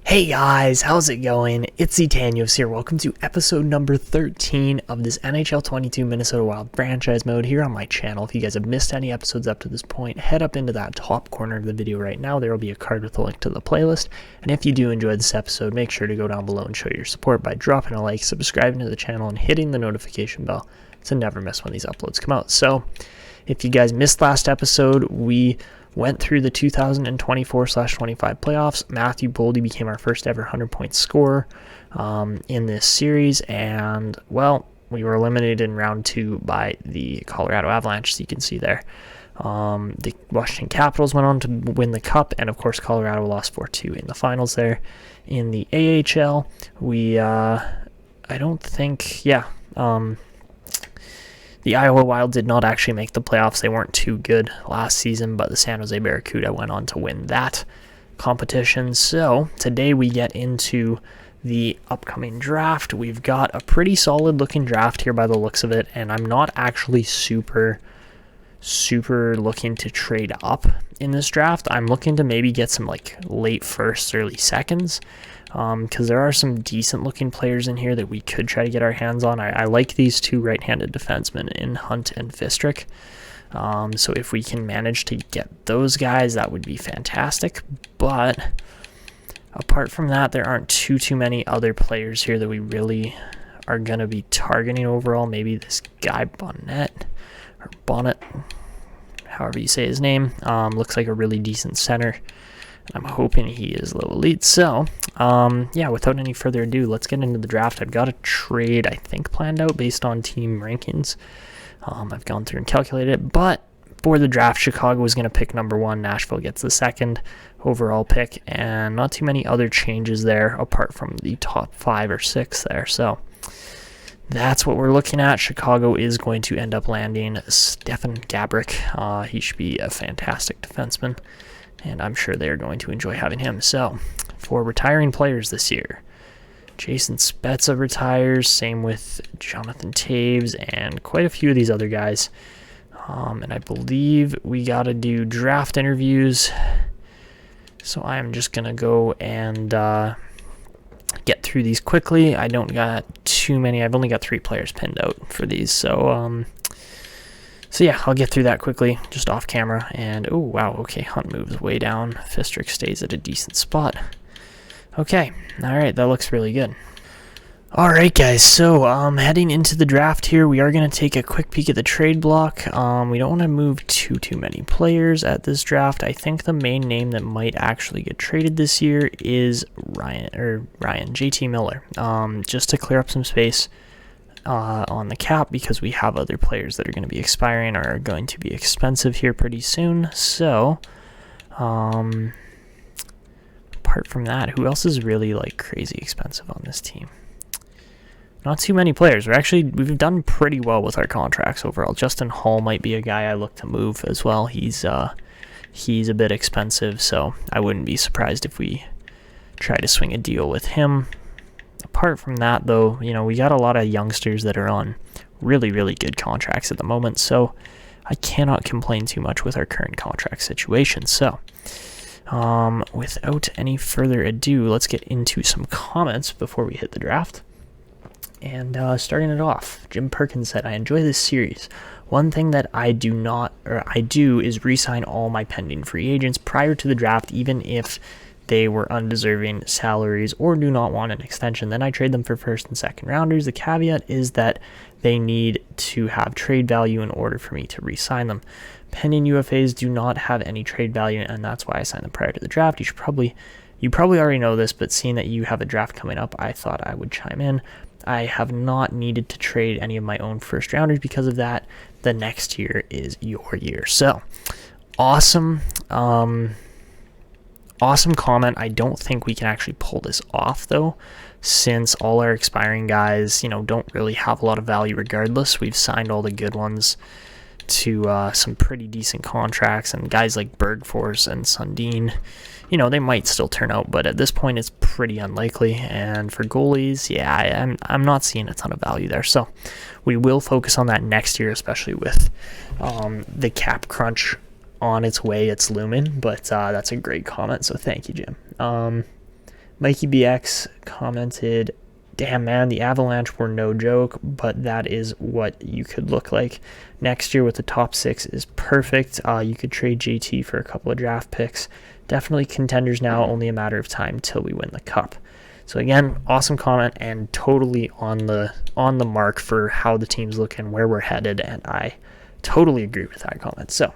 Hey guys, how's it going? It's Etanios here. Welcome to episode number 13 of this NHL 22 Minnesota Wild franchise mode here on my channel. If you guys have missed any episodes up to this point, head up into that top corner of the video right now. There will be a card with a link to the playlist. And if you do enjoy this episode, make sure to go down below and show your support by dropping a like, subscribing to the channel, and hitting the notification bell to never miss when these uploads come out. So, if you guys missed last episode, we went through the 2024/25 playoffs. Matthew Boldy became our first ever 100-point scorer in this series, and, well, we were eliminated in round 2 by the Colorado Avalanche, as you can see there. The Washington Capitals went on to win the Cup, and, of course, Colorado lost 4-2 in the finals there. In the AHL, the Iowa Wild did not actually make the playoffs. They weren't too good last season, but the San Jose Barracuda went on to win that competition. So today we get into the upcoming draft. We've got a pretty solid looking draft here by the looks of it, and I'm not actually super looking to trade up in this draft. I'm looking to maybe get some like late firsts, early seconds, because there are some decent looking players in here that we could try to get our hands on. I like these two right-handed defensemen in Hunt and Fistrick. So if we can manage to get those guys, that would be fantastic. But apart from that, there aren't too many other players here that we really are going to be targeting overall. Maybe this guy Bonnet, however you say his name, looks like a really decent center. I'm hoping he is low elite. So, yeah, without any further ado, let's get into the draft. I've got a trade, I think, planned out based on team rankings. I've gone through and calculated it, but for the draft, Chicago is going to pick number 1. Nashville gets the second overall pick, and not too many other changes there apart from the top 5 or 6 there. So, that's what we're looking at. Chicago is going to end up landing Stefan Gaborik. He should be a fantastic defenseman, and I'm sure they're going to enjoy having him. So, for retiring players this year, Jason Spezza retires, same with Jonathan Taves, and quite a few of these other guys. And I believe we got to do draft interviews, so I am just going to go and get through these quickly. I don't got too many. I've only got 3 players pinned out for these, so yeah, I'll get through that quickly, just off camera. And, oh, wow, okay, Hunt moves way down. Fistrick stays at a decent spot. Okay, all right, that looks really good. All right, guys, so heading into the draft here, we are going to take a quick peek at the trade block. We don't want to move too many players at this draft. I think the main name that might actually get traded this year is JT Miller, just to clear up some space on the cap, because we have other players that are going to be expiring or are going to be expensive here pretty soon. So, apart from that, who else is really like crazy expensive on this team? Not too many players. We've done pretty well with our contracts overall. Justin Hall might be a guy I look to move as well. He's a bit expensive, so I wouldn't be surprised if we try to swing a deal with him. Apart from that, though, we got a lot of youngsters that are on really good contracts at the moment, so I cannot complain too much with our current contract situation. So, without any further ado, let's get into some comments before we hit the draft. And starting it off, Jim Perkins said, "I enjoy this series. One thing that I do is re-sign all my pending free agents prior to the draft, even if they were undeserving salaries or do not want an extension. Then I trade them for first and second rounders. The caveat is that they need to have trade value in order for me to re-sign them. Pending UFAs do not have any trade value, and that's why I signed them prior to the draft. You probably already know this, but seeing that you have a draft coming up, I thought I would chime in. I have not needed to trade any of my own first rounders because of that. The next year is your year." So, awesome. Awesome comment. I don't think we can actually pull this off, though, since all our expiring guys, don't really have a lot of value regardless. We've signed all the good ones to some pretty decent contracts, and guys like Bergfors and Sundin, they might still turn out, but at this point it's pretty unlikely. And for goalies, yeah, I'm not seeing a ton of value there. So we will focus on that next year, especially with the cap crunch on its way. It's looming, but that's a great comment, so thank you, Jim. Mikey BX commented, damn man, the Avalanche were no joke, but that is what you could look like next year with the top 6 is perfect. You could trade JT for a couple of draft picks. Definitely contenders now, only a matter of time till we win the cup. So again, awesome comment and totally on the mark for how the team's looking, where we're headed, and I totally agree with that comment. So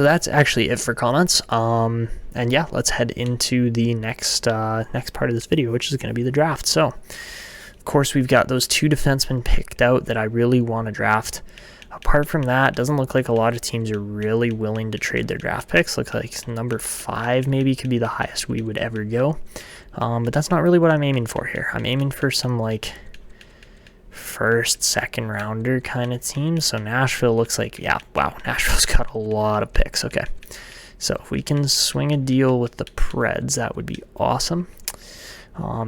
that's actually it for comments. And yeah, let's head into the next part of this video, which is going to be the draft. So of course, we've got those 2 defensemen picked out that I really want to draft. Apart from that, doesn't look like a lot of teams are really willing to trade their draft picks. Looks like number 5 maybe could be the highest we would ever go. But that's not really what I'm aiming for here. I'm aiming for some like first, second rounder kind of team. So Nashville looks like, yeah, wow, Nashville's got a lot of picks. Okay, so if we can swing a deal with the Preds, that would be awesome.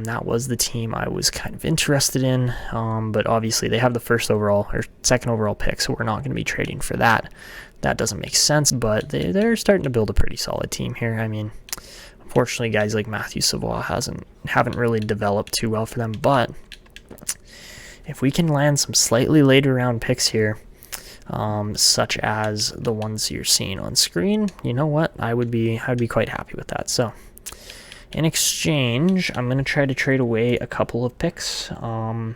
That was the team I was kind of interested in, but obviously they have the second overall pick, so we're not going to be trading for that. That doesn't make sense, but they're starting to build a pretty solid team here. I mean, unfortunately, guys like Matthew Savoie haven't really developed too well for them, but if we can land some slightly later round picks here, such as the ones you're seeing on screen, you know what? I would be quite happy with that. So in exchange, I'm going to try to trade away a couple of picks. I'm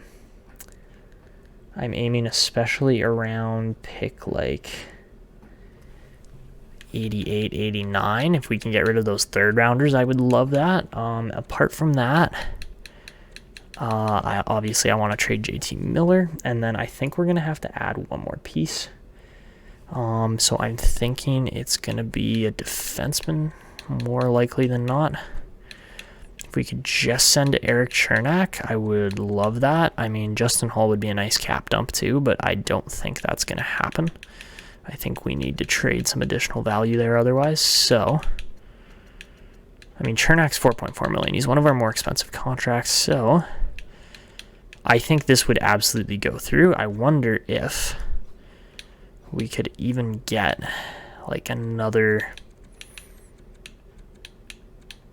aiming especially around pick like 88, 89. If we can get rid of those third rounders, I would love that. Apart from that, I want to trade JT Miller, and then I think we're going to have to add one more piece. So I'm thinking it's going to be a defenseman, more likely than not. If we could just send Eric Chernak, I would love that. I mean, Justin Hall would be a nice cap dump too, but I don't think that's going to happen. I think we need to trade some additional value there otherwise. So, I mean, Chernak's $4.4 million. He's one of our more expensive contracts, so I think this would absolutely go through. I wonder if we could even get like another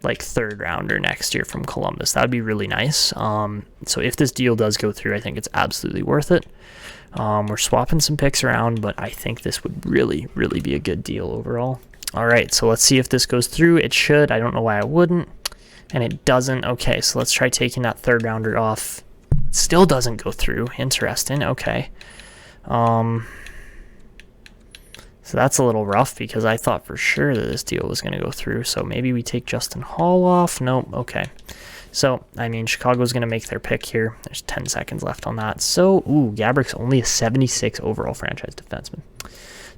like third rounder next year from Columbus. That would be really nice. So if this deal does go through, I think it's absolutely worth it. We're swapping some picks around, but I think this would really, really be a good deal overall. All right, so let's see if this goes through. It should. I don't know why it wouldn't. And it doesn't. Okay, so let's try taking that third rounder off. Still doesn't go through. Interesting. Okay. So that's a little rough because I thought for sure that this deal was going to go through. So maybe we take Justin Hall off. Nope. Okay. So, I mean, Chicago's going to make their pick here. There's 10 seconds left on that. So, Gabrick's only a 76 overall franchise defenseman.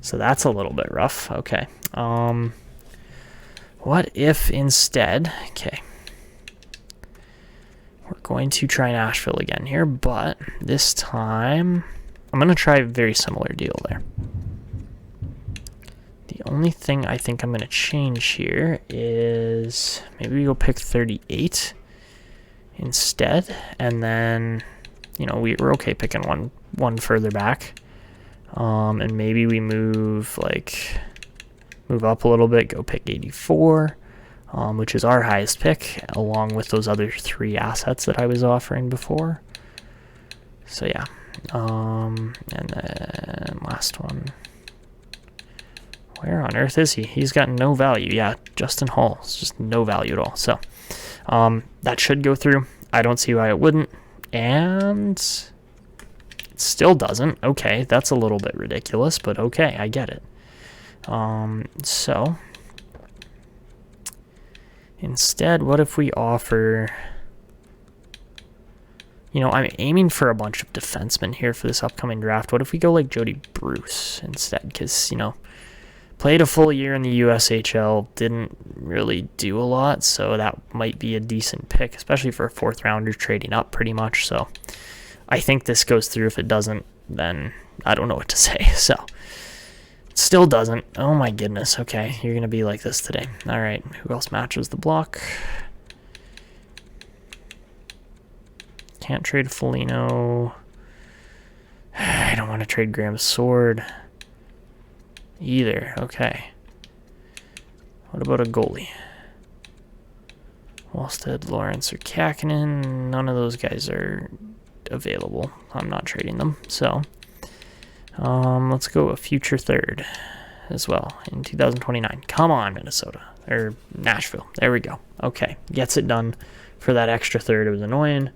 So that's a little bit rough. Okay. What if instead... Okay. We're going to try Nashville again here, but this time I'm going to try a very similar deal there. The only thing I think I'm going to change here is maybe we go pick 38 instead, and then, you know, we're okay picking one further back, and maybe we move up a little bit, go pick 84, which is our highest pick, along with those other 3 assets that I was offering before. So yeah, and then last one. Where on earth is he? He's got no value. Yeah, Justin Hall. It's just no value at all. So that should go through. I don't see why it wouldn't. And it still doesn't. Okay, that's a little bit ridiculous, but okay, I get it. So instead, what if we offer... You know, I'm aiming for a bunch of defensemen here for this upcoming draft. What if we go like Jody Bruce instead? Because, you know, played a full year in the USHL, didn't really do a lot, so that might be a decent pick, especially for a 4th rounder trading up pretty much. So I think this goes through. If it doesn't, then I don't know what to say. So it still doesn't. Oh my goodness. Okay, you're going to be like this today. All right, who else matches the block? Can't trade Foligno. I don't want to trade Graham's sword either. Okay. What about a goalie? Wallstead, Lawrence, or Kakinen. None of those guys are available. I'm not trading them. So let's go a future third as well in 2029. Come on, Minnesota. Or Nashville. There we go. Okay. Gets it done for that extra third. It was annoying.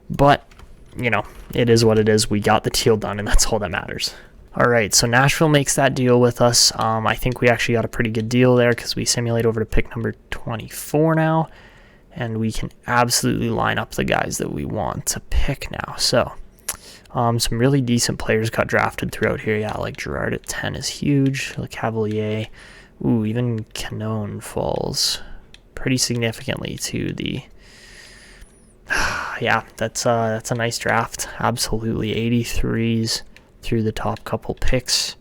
But, you know, it is what it is. We got the deal done, and that's all that matters. All right, so Nashville makes that deal with us. I think we actually got a pretty good deal there because we simulate over to pick number 24 now, and we can absolutely line up the guys that we want to pick now. So some really decent players got drafted throughout here. Yeah, like Girard at 10 is huge. Le Cavalier, ooh, even Canone falls pretty significantly to the... Yeah, that's a nice draft. Absolutely, 83s through the top couple picks.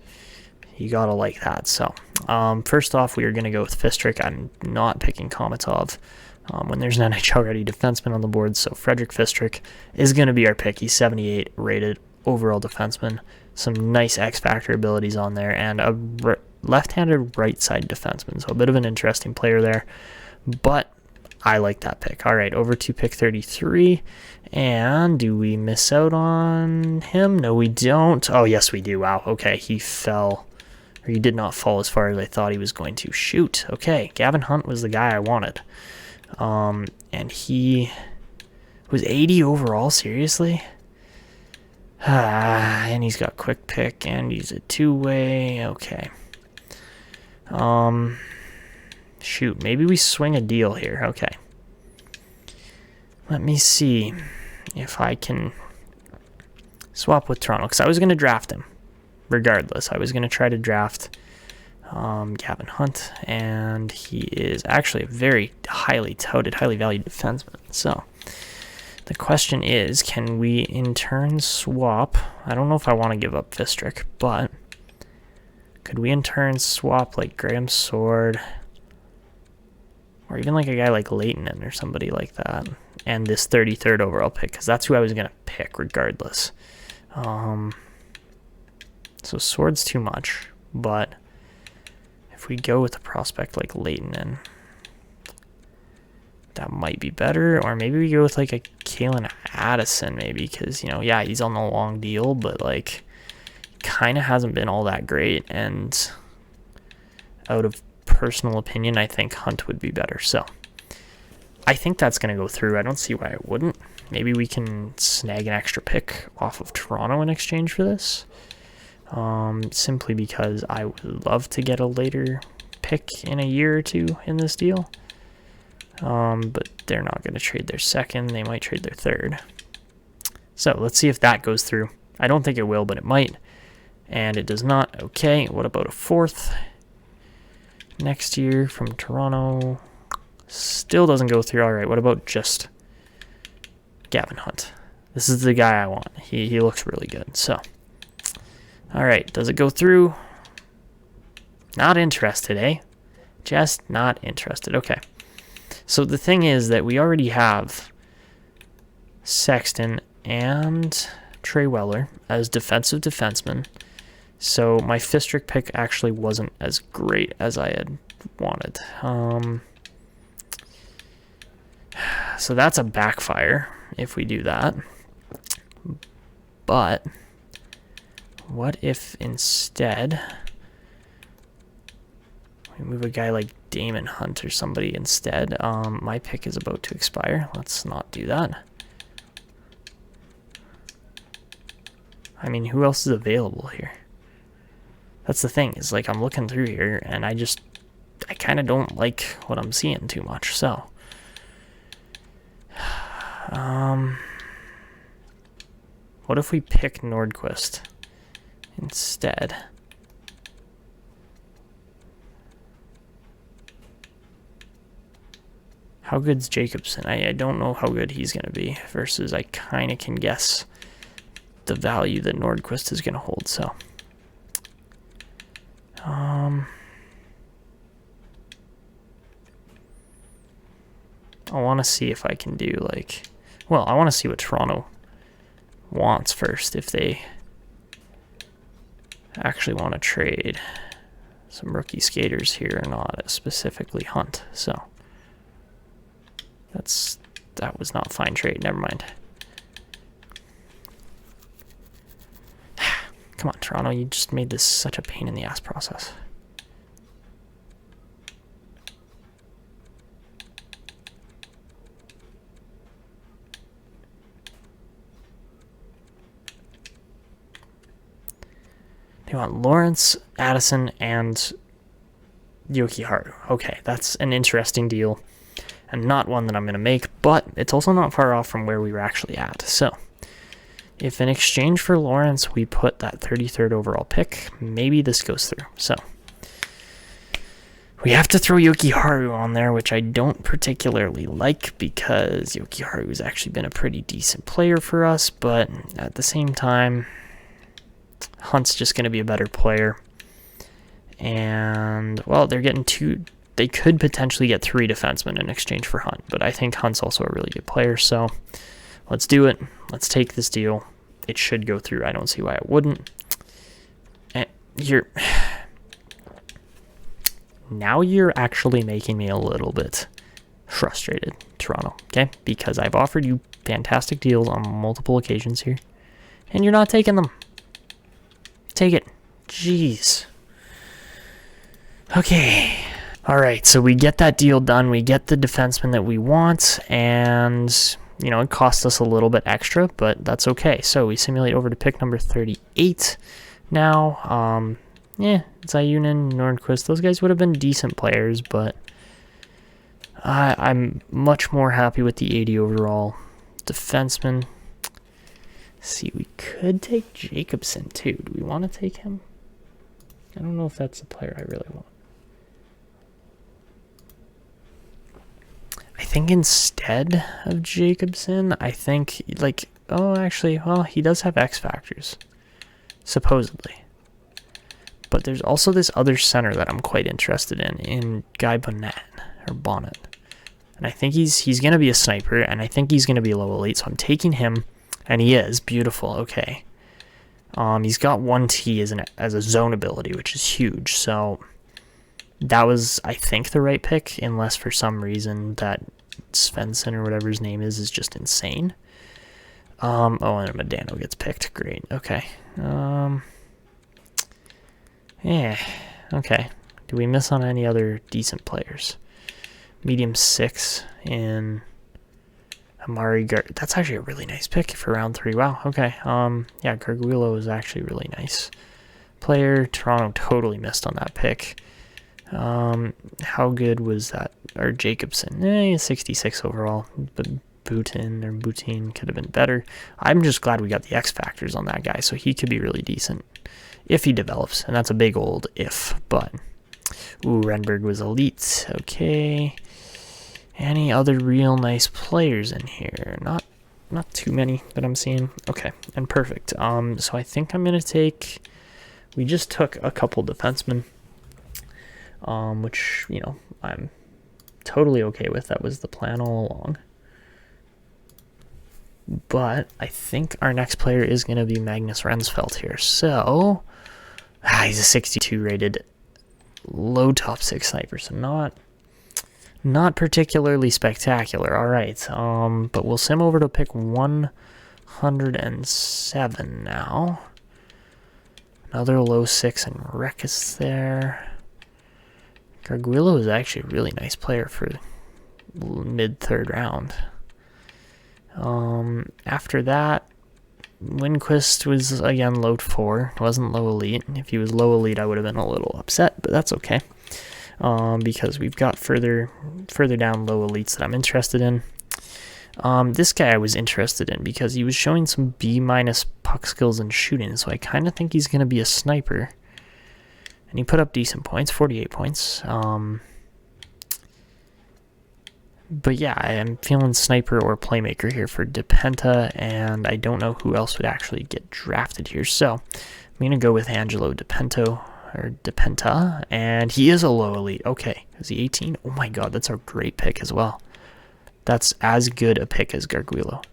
You gotta like that. So first off, we are going to go with Fistrick. I'm not picking Komatov when there's an NHL ready defenseman on the board. So Frederick Fistrick is going to be our pick. He's 78 rated overall defenseman. Some nice X-Factor abilities on there, and a left-handed right-side defenseman. So a bit of an interesting player there, but I like that pick. All right, over to pick 33. And do we miss out on him? No, we don't. Oh, yes, we do. Wow. Okay, he fell. Or he did not fall as far as I thought he was going to. Shoot. Okay, Gavin Hunt was the guy I wanted. And he was 80 overall. Seriously? And he's got quick pick, and he's a two-way. Okay. Shoot, maybe we swing a deal here. Okay. Let me see if I can swap with Toronto, because I was going to draft him regardless. I was going to try to draft Gavin Hunt, and he is actually a very highly touted, highly valued defenseman. So the question is, can we in turn swap? I don't know if I want to give up Fistrick, but could we in turn swap like Graham Sword, or even like a guy like Leighton or somebody like that, and this 33rd overall pick, because that's who I was going to pick regardless. So Sword's too much, but if we go with a prospect like Leighton, that might be better. Or maybe we go with like a Kalen Addison maybe, because, you know, yeah, he's on the long deal, but like kind of hasn't been all that great, and out of personal opinion, I think Hunt would be better. So I think that's going to go through. I don't see why it wouldn't. Maybe we can snag an extra pick off of Toronto in exchange for this. Simply because I would love to get a later pick in a year or two in this deal. But they're not going to trade their second. They might trade their third. So let's see if that goes through. I don't think it will, but it might. And it does not. Okay, what about a fourth next year from Toronto? Still doesn't go through. All right, what about just Gavin Hunt? This is the guy I want. He looks really good. So, all right, does it go through? Not interested, eh? Just not interested. Okay. So the thing is that we already have Sexton and Trey Weller as defensive defensemen. So my Fistrick pick actually wasn't as great as I had wanted. So that's a backfire if we do that. But what if instead we move a guy like Damon Hunt or somebody instead? My pick is about to expire. Let's not do that. I mean, who else is available here? That's the thing, is like I'm looking through here and I kind of don't like what I'm seeing too much. So what if we pick Nordquist instead? How good's Jacobson? I don't know how good he's going to be, versus I kind of can guess the value that Nordquist is going to hold. So I want to see if I can do like, well, I want to see what Toronto wants first, if they actually want to trade some rookie skaters here or not, specifically Hunt. So That was not a fine trade. Never mind. Come on, Toronto. You just made this such a pain in the ass process. They want Lawrence, Addison, and Yoki-Haru. Okay, that's an interesting deal, and not one that I'm going to make, but it's also not far off from where we were actually at. So, if in exchange for Lawrence, we put that 33rd overall pick, maybe this goes through. So, we have to throw Yoki-Haru on there, which I don't particularly like, because Yoki-Haru has actually been a pretty decent player for us, but at the same time, Hunt's just going to be a better player. And, well, they're getting they could potentially get 3 defensemen in exchange for Hunt, but I think Hunt's also a really good player, so let's do it. Let's take this deal. It should go through. I don't see why it wouldn't. And now you're actually making me a little bit frustrated, Toronto, okay? Because I've offered you fantastic deals on multiple occasions here, and you're not taking them. Take it. Jeez. Okay. All right, so we get that deal done. We get the defenseman that we want, and, you know, it cost us a little bit extra, but that's okay. So we simulate over to pick number 38 now. Yeah, Zayunin, Nordquist, those guys would have been decent players, but I'm much more happy with the 80 overall defenseman. See, we could take Jacobson too. Do we want to take him? I don't know if that's the player I really want. I think instead of Jacobson, I think, like, oh, actually, well, he does have X factors, supposedly. But there's also this other center that I'm quite interested in Guy Bonnet, or Bonnet. And I think he's going to be a sniper, and I think he's going to be low elite, so I'm taking him. And he is beautiful. Okay. He's got 1T as a zone ability, which is huge. So that was, I think, the right pick, unless for some reason that Svensson or whatever his name is just insane. Oh, and Medano gets picked. Great. Okay. Yeah. Okay. Do we miss on any other decent players? Medium 6 in Amari that's actually a really nice pick for round 3. Wow, okay. Yeah, Garguilo is actually really nice player. Toronto totally missed on that pick. How good was that? Or Jacobson? 66 overall. But Boutin could have been better. I'm just glad we got the X factors on that guy, so he could be really decent if he develops, and that's a big old if, but ooh, Renberg was elite. Okay. Any other real nice players in here? Not too many that I'm seeing. Okay, and perfect. So I think I'm gonna take. We just took a couple defensemen, which, you know, I'm totally okay with. That was the plan all along. But I think our next player is gonna be Magnus Rensfeldt here. So he's a 62 rated, low top 6 sniper. So not particularly spectacular. All right, but we'll sim over to pick 107 now. Another low 6 and Rek is there. Garguilo is actually a really nice player for mid-3rd round. After that, Lindquist was, again, low 4. Wasn't low elite. If he was low elite, I would have been a little upset, but that's okay. Because we've got further down low elites that I'm interested in. This guy I was interested in because he was showing some B- puck skills and shooting, so I kind of think he's going to be a sniper. And he put up decent points, 48 points. But yeah, I am feeling sniper or playmaker here for DePenta, and I don't know who else would actually get drafted here. So I'm going to go with Angelo DePenta, and he is a low elite. Okay, is he 18? Oh my god, that's a great pick as well. That's as good a pick as Garguilo.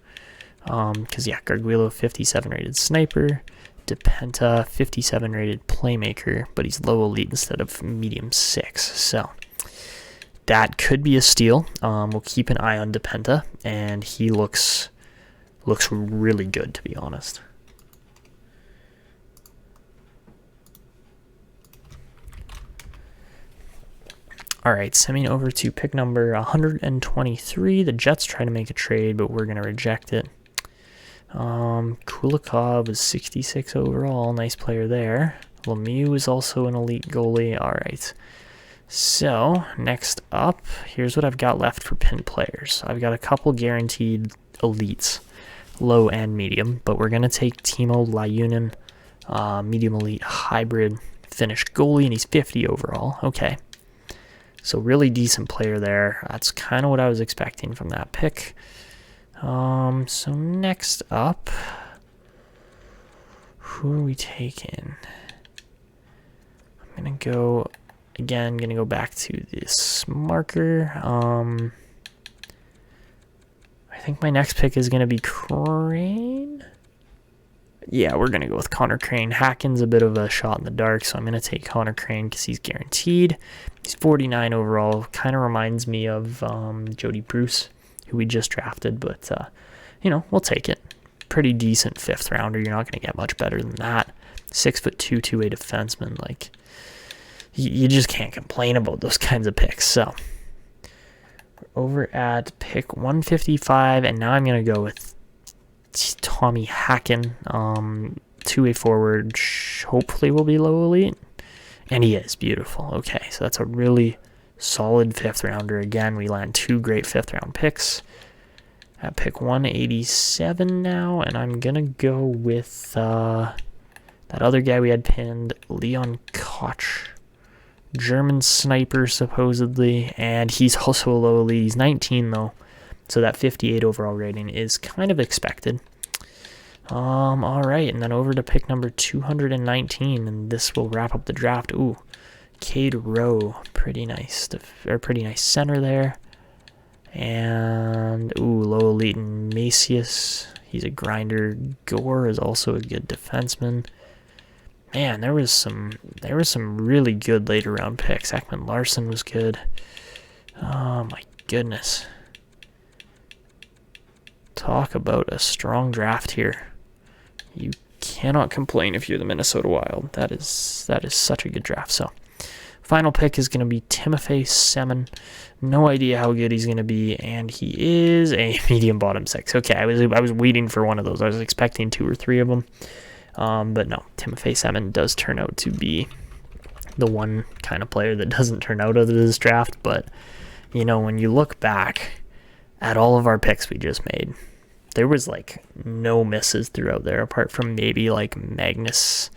Because, yeah, Garguilo, 57 rated sniper. DePenta, 57 rated playmaker, but he's low elite instead of medium 6. So that could be a steal. We'll keep an eye on DePenta, and he looks really good, to be honest. All right, sending over to pick number 123. The Jets try to make a trade, but we're going to reject it. Kulikov is 66 overall. Nice player there. Lemieux is also an elite goalie. All right. So, next up, here's what I've got left for pinned players. I've got a couple guaranteed elites, low and medium, but we're going to take Timo Lajunen, medium elite hybrid Finnish goalie, and he's 50 overall. Okay. So really decent player there. That's kind of what I was expecting from that pick. So next up, who are we taking? I'm going to go, again, going to go back to this marker. I think my next pick is going to be Crane. Yeah, we're going to go with Connor Crane. Hacken's a bit of a shot in the dark, so I'm going to take Connor Crane because he's guaranteed. He's 49 overall. Kind of reminds me of Jody Bruce, who we just drafted, but, we'll take it. Pretty decent 5th rounder. You're not going to get much better than that. 6'2", 2-way defenseman. Like, you just can't complain about those kinds of picks. So, we're over at pick 155, and now I'm going to go with Tommy Hacken, 2-way forward, hopefully will be low elite, and he is. Beautiful. Okay, so that's a really solid 5th rounder. Again, we land 2 great 5th round picks at pick 187 now, and I'm gonna go with that other guy we had pinned, Leon Koch, German sniper supposedly, and he's also a low elite. He's 19 though. So that 58 overall rating is kind of expected. All right, and then over to pick number 219, and this will wrap up the draft. Ooh, Cade Rowe, pretty nice center there. And ooh, low elite Macias, he's a grinder. Gore is also a good defenseman. Man, there was some really good later round picks. Ekman Larson was good. Oh my goodness. Talk about a strong draft here. You cannot complain if you're the Minnesota Wild. That is such a good draft. So, final pick is going to be Timofey Semin. No idea how good he's going to be, and he is a medium bottom 6. Okay, I was waiting for one of those. I was expecting 2 or 3 of them, but no. Timofey Semin does turn out to be the one kind of player that doesn't turn out of this draft. But when you look back at all of our picks we just made, there was like no misses throughout there, apart from maybe like Magnus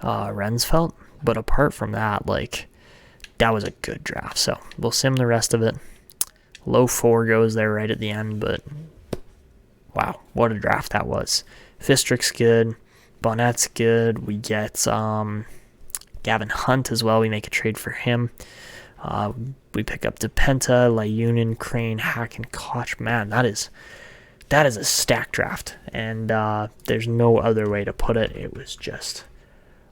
Rensfeldt. But apart from that, like, that was a good draft. So we'll sim the rest of it. Low 4 goes there right at the end, but wow, what a draft that was. Fistrick's good. Bonnet's good. We get Gavin Hunt as well. We make a trade for him. We pick up DePenta, Lajunen, Crane, Hacken, Koch. Man, that is a stacked draft, and there's no other way to put it. It was just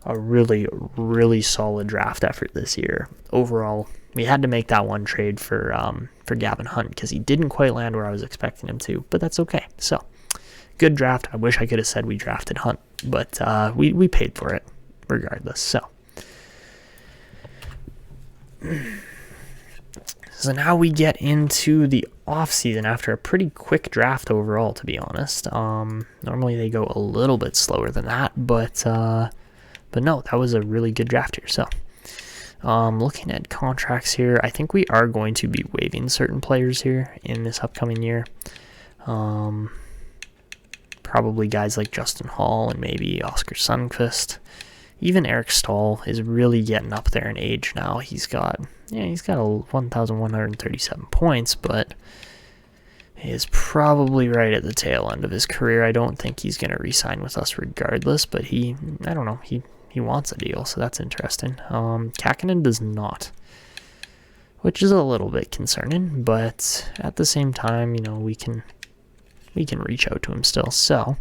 a really, really solid draft effort this year. Overall, we had to make that one trade for Gavin Hunt because he didn't quite land where I was expecting him to, but that's okay. So, good draft. I wish I could have said we drafted Hunt, but we paid for it regardless. So now we get into the offseason after a pretty quick draft overall, to be honest. Normally they go a little bit slower than that, but no, that was a really good draft here. So looking at contracts here, I think we are going to be waiving certain players here in this upcoming year. Probably guys like Justin Hall and maybe Oscar Sundqvist. Even Eric Stahl is really getting up there in age now. He's got 1,137 points, but he is probably right at the tail end of his career. I don't think he's going to re-sign with us regardless, but he wants a deal, so that's interesting. Kakinen does not, which is a little bit concerning, but at the same time, we can reach out to him still. So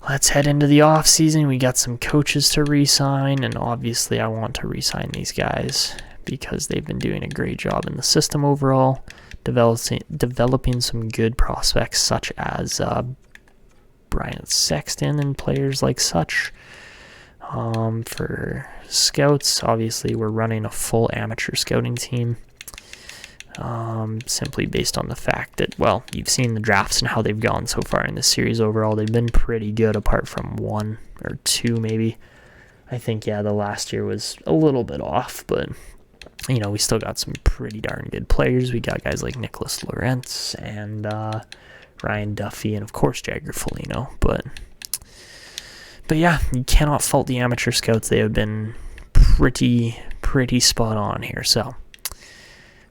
let's head into the off season. We got some coaches to re-sign, and obviously I want to re-sign these guys because they've been doing a great job in the system overall, developing some good prospects such as Brian Sexton and players like such. For scouts, obviously we're running a full amateur scouting team, simply based on the fact that, well, you've seen the drafts and how they've gone so far in this series overall. They've been pretty good apart from 1 or 2 maybe. I think, yeah, the last year was a little bit off, but, you know, we still got some pretty darn good players. We got guys like Nicholas Lorentz and Ryan Duffy and, of course, Jagger Foligno, But yeah, you cannot fault the amateur scouts. They have been pretty spot on here. So,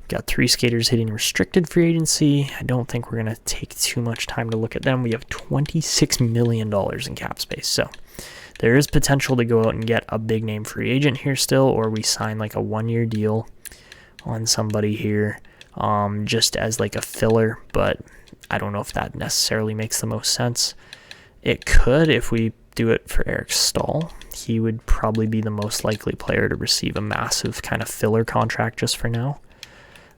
got 3 skaters hitting restricted free agency. I don't think we're going to take too much time to look at them. We have $26 million in cap space. So, there is potential to go out and get a big name free agent here still, or we sign like a 1-year deal on somebody here just as like a filler. But I don't know if that necessarily makes the most sense. It could if we do it for Eric Stahl. He would probably be the most likely player to receive a massive kind of filler contract just for now.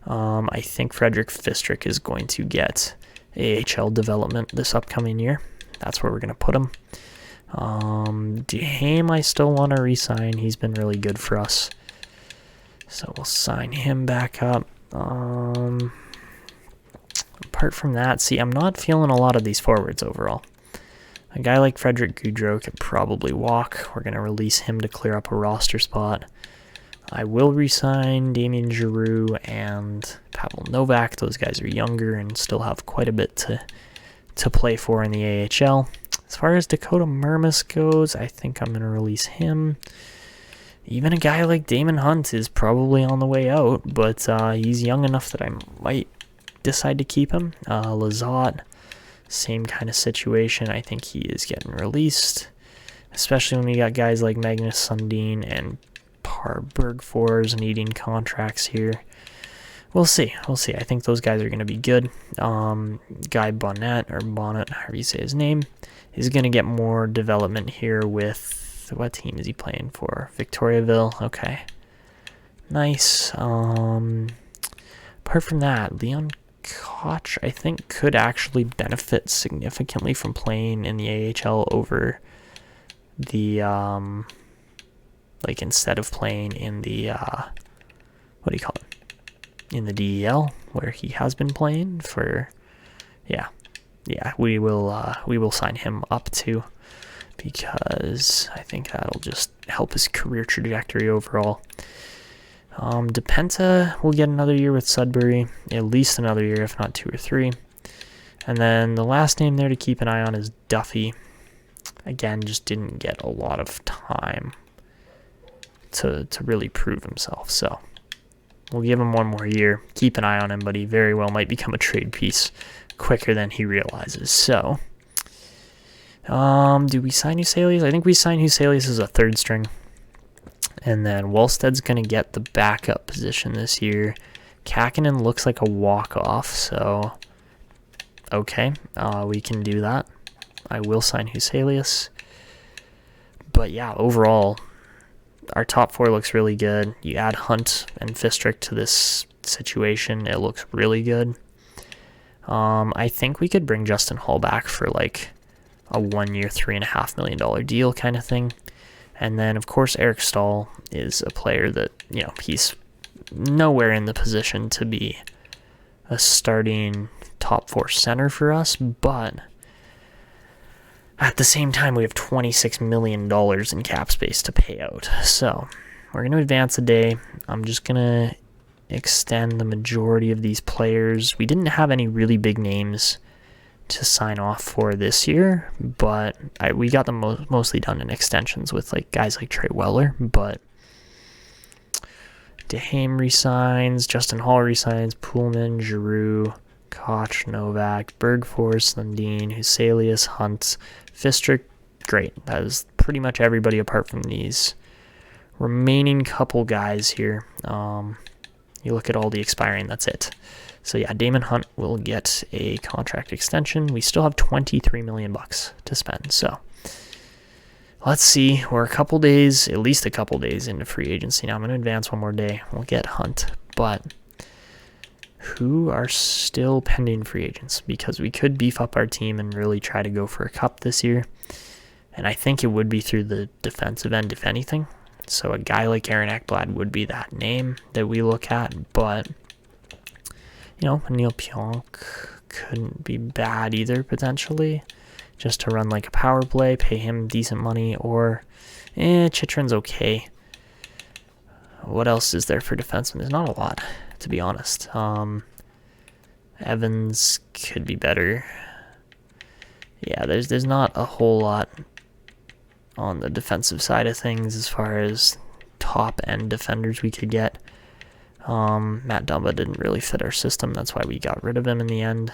I think Frederick Fistrick is going to get AHL development this upcoming year. That's where we're going to put him. Duhaime I still want to re-sign. He's been really good for us. So we'll sign him back up. Apart from that, see, I'm not feeling a lot of these forwards overall. A guy like Frederick Gaudreau could probably walk. We're going to release him to clear up a roster spot. I will re-sign Damien Giroux and Pavel Novak. Those guys are younger and still have quite a bit to play for in the AHL. As far as Dakota Mermis goes, I think I'm going to release him. Even a guy like Damon Hunt is probably on the way out, but he's young enough that I might decide to keep him. Lizotte, same kind of situation. I think he is getting released, especially when we got guys like Magnus Sundin and Par Bergfors needing contracts here. We'll see. I think those guys are going to be good. Guy Bonnet, or Bonnet, however you say his name, is going to get more development here with, what team is he playing for? Victoriaville. Okay. Nice. Apart from that, Leon Koch, I think, could actually benefit significantly from playing in the AHL over the, like, instead of playing in the, what do you call it? In the DEL, where he has been playing for, yeah, we will sign him up too, because I think that'll just help his career trajectory overall. DePenta will get another year with Sudbury, at least another year, if not 2 or 3. And then the last name there to keep an eye on is Duffy. Again, just didn't get a lot of time to really prove himself, so we'll give him 1 more year. Keep an eye on him, but he very well might become a trade piece quicker than he realizes. So, do we sign Huselius? I think we sign Huselius as a 3rd string. And then Wallsted's going to get the backup position this year. Kakinen looks like a walk-off, so okay, we can do that. I will sign Huselius. But yeah, overall, our top 4 looks really good. You add Hunt and Fistrick to this situation, it looks really good. I think we could bring Justin Hall back for like a 1-year, $3.5 million deal kind of thing. And then, of course, Eric Stahl is a player that, you know, he's nowhere in the position to be a starting top 4 center for us, but at the same time, we have $26 million in cap space to pay out. So we're going to advance a day. I'm just going to extend the majority of these players. We didn't have any really big names to sign off for this year, but we got them mostly done in extensions with like guys like Trey Weller. But Duhaime resigns, Justin Hall resigns, Pullman, Giroux, Koch, Novak, Bergfors, Sundin, Huselius, Hunt, Fistrick. Great. That is pretty much everybody apart from these remaining couple guys here. You look at all the expiring, that's it. So yeah, Damon Hunt will get a contract extension. We still have $23 million to spend. So let's see. We're at least a couple days into free agency now. I'm going to advance one more day. We'll get Hunt. But who are still pending free agents? Because we could beef up our team and really try to go for a cup this year. And I think it would be through the defensive end, if anything. So a guy like Aaron Ekblad would be that name that we look at. But, Neil Pionk couldn't be bad either, potentially. Just to run like a power play, pay him decent money. Or, Chychrun's okay. What else is there for defensemen? There's not a lot, to be honest. Evans could be better. Yeah, there's not a whole lot on the defensive side of things as far as top-end defenders we could get. Matt Dumba didn't really fit our system. That's why we got rid of him in the end.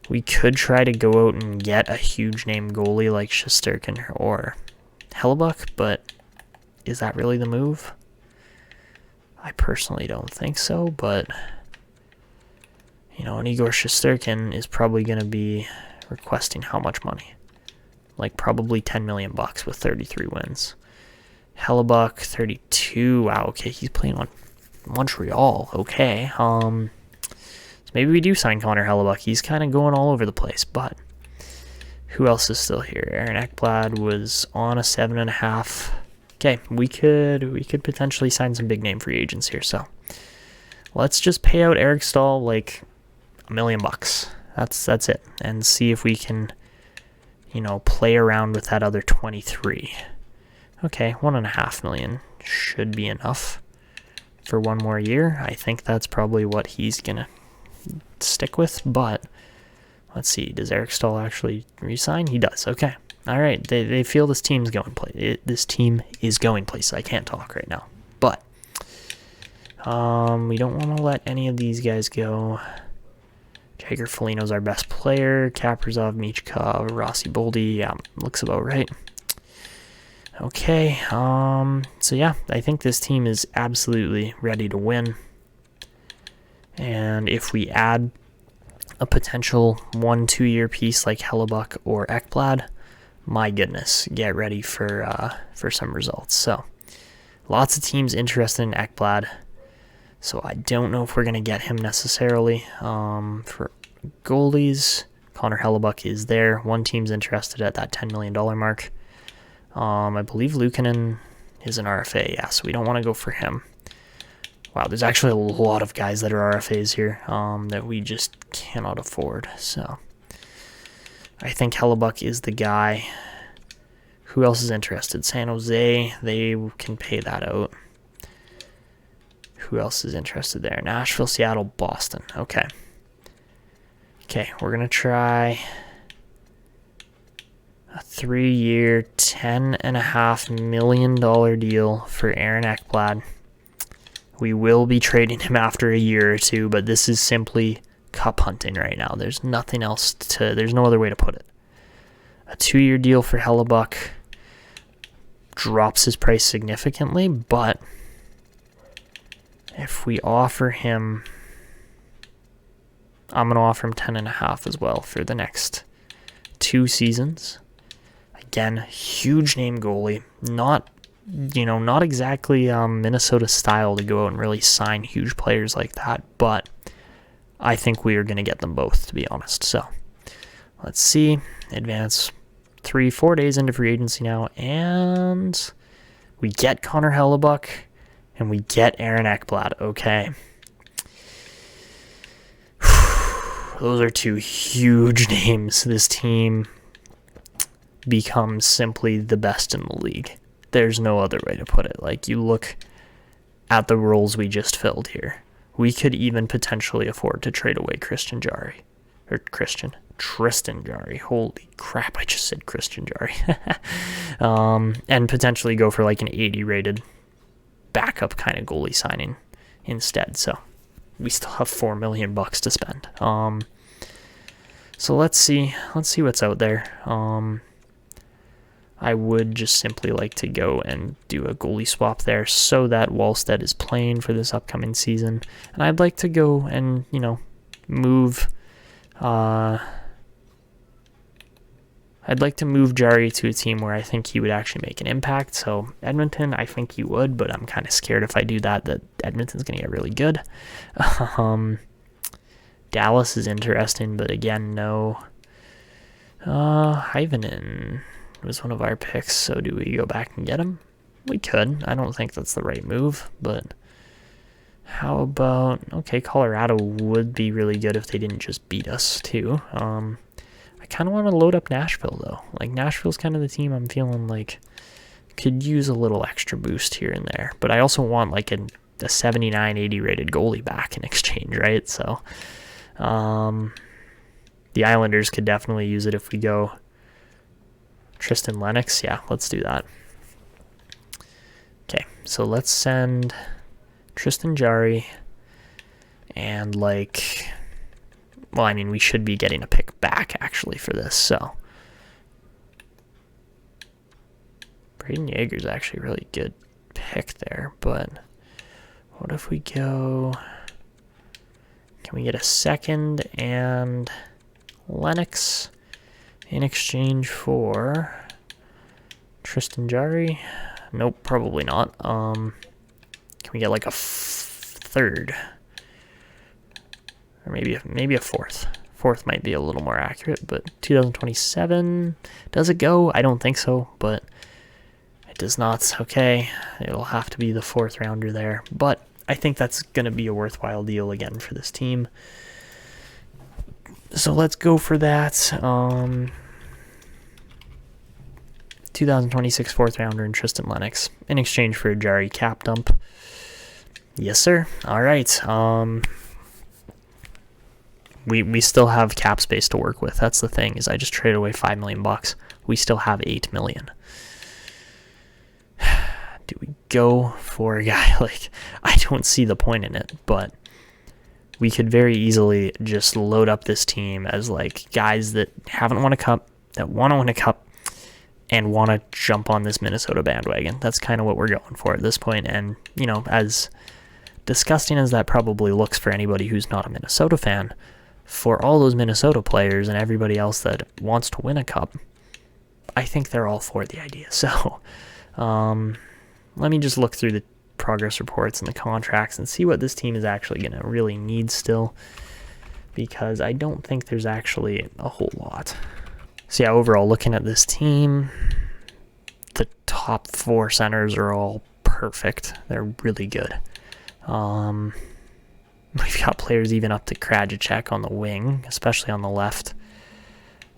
We could try to go out and get a huge-name goalie like Shesterkin or Hellebuck, but is that really the move? I personally don't think so, but, an Igor Shesterkin is probably going to be requesting how much money? Like probably $10 million with 33 wins. Hellebuck, 32. Wow, okay, he's playing on Montreal. Okay, so maybe we do sign Connor Hellebuck. He's kind of going all over the place, but who else is still here? Aaron Ekblad was on a 7.5. Okay, we could potentially sign some big name free agents here. So let's just pay out Eric Stahl like $1 million. That's it, and see if we can, play around with that other 23. Okay, $1.5 million should be enough for one more year. I think that's probably what he's gonna stick with. But let's see, does Eric Stahl actually resign? He does. Okay. All right, they feel this team's going place. This team is going places. I can't talk right now, but we don't want to let any of these guys go. Jager Foligno's our best player. Kaprizov, Michkov, Rossi Boldy. Yeah, looks about right. Okay, so yeah, I think this team is absolutely ready to win. And if we add a potential 1-2 year piece like Hellebuck or Ekblad, my goodness, get ready for some results. So, lots of teams interested in Ekblad. So I don't know if we're going to get him necessarily. For goalies, Connor Hellebuck is there. One team's interested at that $10 million mark. I believe Luukkonen is an RFA, yeah, so we don't want to go for him. Wow, there's actually a lot of guys that are RFAs here that we just cannot afford. So I think Hellebuck is the guy. Who else is interested? San Jose, they can pay that out. Who else is interested there? Nashville, Seattle, Boston. Okay. Okay, we're going to try a 3-year, $10.5 million deal for Aaron Ekblad. We will be trading him after a year or two, but this is simply cup hunting right now. There's nothing else there's no other way to put it. A 2-year deal for Hellebuck drops his price significantly, but if we offer him, I'm going to offer him 10.5 as well for the next 2 seasons. Again, huge name goalie. Not exactly Minnesota style to go out and really sign huge players like that, but I think we are going to get them both, to be honest. So let's see. Advance 3-4 days into free agency now, and we get Connor Hellebuck. And we get Aaron Ekblad. Okay. Those are 2 huge names. This team becomes simply the best in the league. There's no other way to put it. Like, you look at the roles we just filled here. We could even potentially afford to trade away Tristan Jarry. Holy crap, I just said Christian Jarry. And potentially go for like an 80 rated backup kind of goalie signing instead. So we still have $4 million to spend. So let's see what's out there. I would just simply like to go and do a goalie swap there so that Wallstead is playing for this upcoming season. And I'd like to go and, move... I'd I'd like to move Jari to a team where I think he would actually make an impact. So Edmonton, I think he would, but I'm kind of scared if I do that Edmonton's going to get really good. Dallas is interesting, but again, no. Hyvenin was one of our picks, so do we go back and get him? We could. I don't think that's the right move, but how about... Okay, Colorado would be really good if they didn't just beat us, too. I kind of want to load up Nashville, though. Like, Nashville's kind of the team I'm feeling like could use a little extra boost here and there. But I also want, like, a 79, 80 rated goalie back in exchange, right? So, the Islanders could definitely use it if we go Tristan Lennox. Yeah, let's do that. Okay, so let's send Tristan Jarry and, like... Well, I mean, we should be getting a pick back, actually, for this, so... Braden Yeager's actually a really good pick there, but... What if we go... Can we get a second and Lennox in exchange for Tristan Jarry? Nope, probably not. Can we get like a third? Or maybe a fourth. Fourth might be a little more accurate, but 2027, does it go? I don't think so, but it does not. Okay, it'll have to be the fourth rounder there, but I think that's going to be a worthwhile deal again for this team. So let's go for that. 2026 fourth rounder and Tristan Lennox in exchange for a Jarry cap dump. Yes, sir. All right. We still have cap space to work with. That's the thing, is I just traded away $5 million. We still have $8 million. Do we go for a guy like... I don't see the point in it, but we could very easily just load up this team as like guys that haven't won a cup, that want to win a cup, and want to jump on this Minnesota bandwagon. That's kind of what we're going for at this point. And, you know, as disgusting as that probably looks for anybody who's not a Minnesota fan, for all those Minnesota players and everybody else that wants to win a cup, I think they're all for the idea. So, let me just look through the progress reports and the contracts and see what this team is actually going to really need still, because I don't think there's actually a whole lot. So yeah, overall, looking at this team, the top four centers are all perfect. They're really good. We've got players even up to Krajicek on the wing, especially on the left.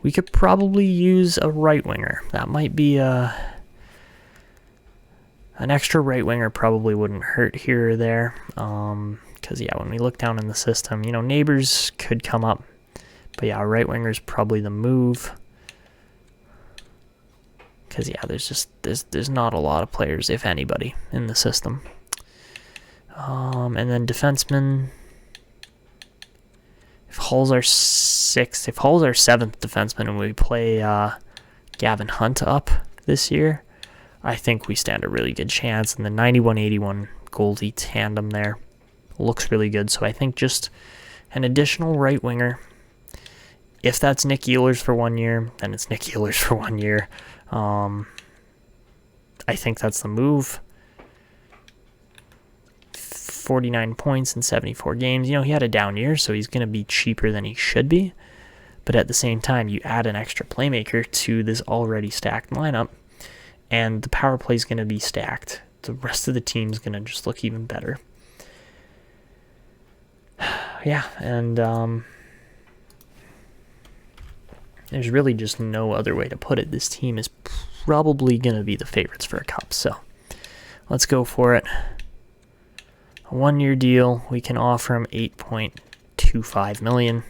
We could probably use a right winger. That might be an extra right winger probably wouldn't hurt here or there. Because, yeah, when we look down in the system, you know, Neighbors could come up. But, yeah, right winger's probably the move. Because, yeah, there's not a lot of players, if anybody, in the system. And then defenseman. If Hull's our seventh defenseman and we play Gavin Hunt up this year, I think we stand a really good chance. And the 91-81 goalie tandem there looks really good. So I think just an additional right winger. If that's Nick Ehlers for 1 year, then it's Nick Ehlers for 1 year. I think that's the move. 49 points in 74 games. You know, he had a down year, so he's going to be cheaper than he should be. But at the same time, you add an extra playmaker to this already stacked lineup, and the power play is going to be stacked. The rest of the team is going to just look even better. Yeah, and there's really just no other way to put it. This team is probably going to be the favorites for a cup, so let's go for it. A 1 year deal, we can offer him $8.25 million.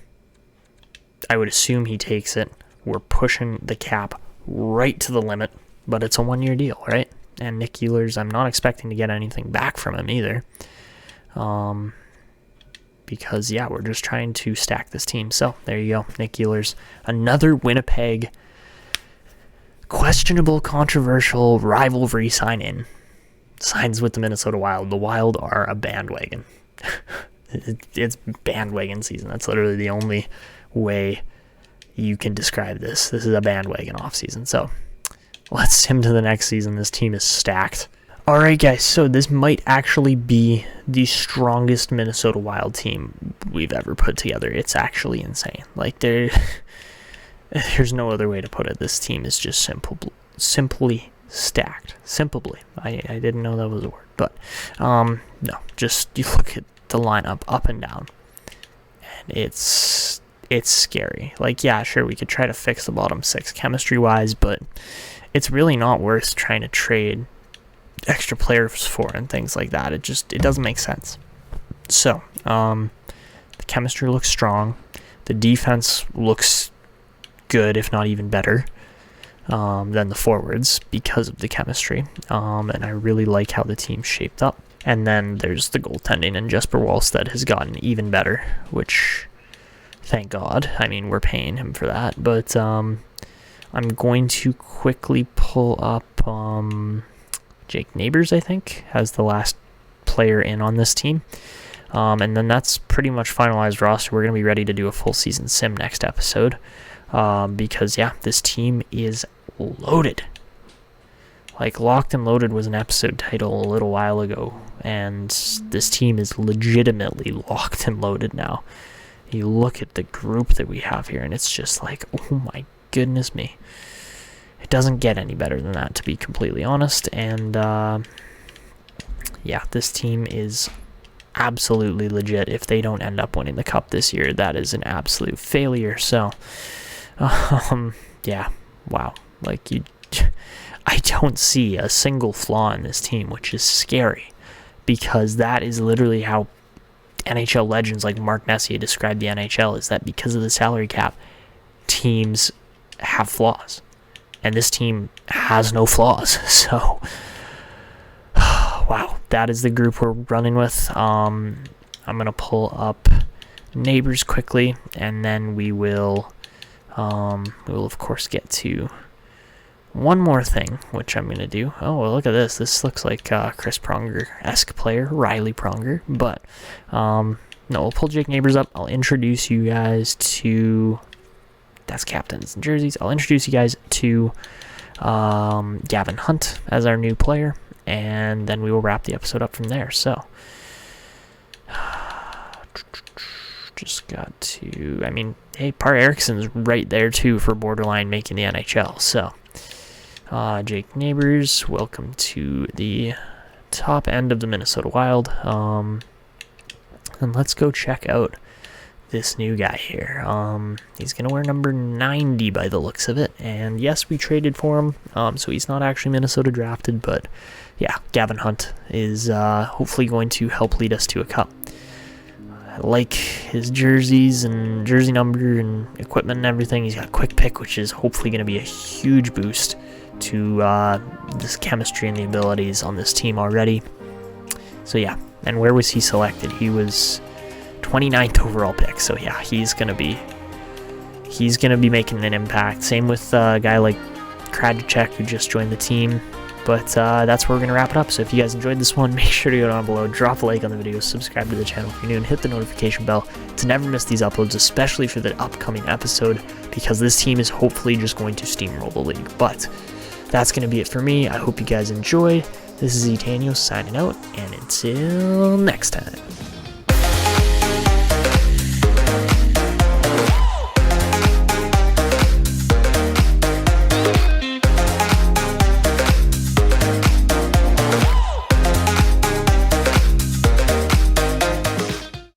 I would assume he takes it. We're pushing the cap right to the limit, but it's a 1 year deal, right? And Nick Ehlers, I'm not expecting to get anything back from him either. Because, yeah, we're just trying to stack this team. So, there you go. Nick Ehlers, another Winnipeg questionable, controversial rivalry sign-in. Signs with the Minnesota Wild. The Wild are a bandwagon. It's bandwagon season. That's literally the only way you can describe this. This is a bandwagon offseason. So let's sim to the next season. This team is stacked. All right, guys, so this might actually be the strongest Minnesota Wild team we've ever put together. It's actually insane. Like, there's no other way to put it. This team is just simply stacked. Simply. I didn't know that was a word. But, no, just you look at the lineup up and down, and it's scary. Like, yeah, sure, we could try to fix the bottom six chemistry-wise, but it's really not worth trying to trade extra players for and things like that. It doesn't make sense. So the chemistry looks strong, the defense looks good, if not even better, than the forwards because of the chemistry, and I really like how the team's shaped up. And then there's the goaltending, and Jesper Wallstedt has gotten even better, which thank God. I mean, we're paying him for that, but I'm going to quickly pull up Jake Neighbors, I think, as the last player in on this team. And then that's pretty much finalized roster. We're going to be ready to do a full season sim next episode. Because, yeah, this team is loaded. Like, Locked and Loaded was an episode title a little while ago. And this team is legitimately locked and loaded now. You look at the group that we have here, and it's just like, oh my goodness me. It doesn't get any better than that, to be completely honest. And, yeah, this team is absolutely legit. If they don't end up winning the cup this year, that is an absolute failure. So, yeah, wow. Like, I don't see a single flaw in this team, which is scary, because that is literally how NHL legends like Mark Messier described the NHL, is that because of the salary cap, teams have flaws. And this team has no flaws. So, wow, that is the group we're running with. I'm going to pull up Neighbors quickly, and then we will of course get to one more thing, which I'm going to do. Oh, well, look at this. This looks like Chris Pronger-esque player, Riley Pronger. But, no, we'll pull Jake Neighbors up. I'll introduce you guys to... That's captains and jerseys. I'll introduce you guys to Gavin Hunt as our new player, and then we will wrap the episode up from there. So, just got to... I mean, hey, Par Ericsson's right there, too, for borderline making the NHL. So, Jake Neighbors, welcome to the top end of the Minnesota Wild. And let's go check out this new guy here. He's going to wear number 90 by the looks of it. And yes, we traded for him, so he's not actually Minnesota drafted, but yeah, Gavin Hunt is hopefully going to help lead us to a cup. I like his jerseys and jersey number and equipment and everything. He's got quick pick, which is hopefully going to be a huge boost to this chemistry and the abilities on this team already. So yeah, and where was he selected? He was 29th overall pick. So yeah, he's gonna be making an impact. Same with a guy like Krajicek, who just joined the team. But that's where we're gonna wrap it up. So if you guys enjoyed this one, make sure to go down below, drop a like on the video, subscribe to the channel if you're new, and hit the notification bell to never miss these uploads, especially for the upcoming episode, because this team is hopefully just going to steamroll the league. But that's gonna be it for me. I hope you guys enjoyed. This is Etanio signing out, and until next time.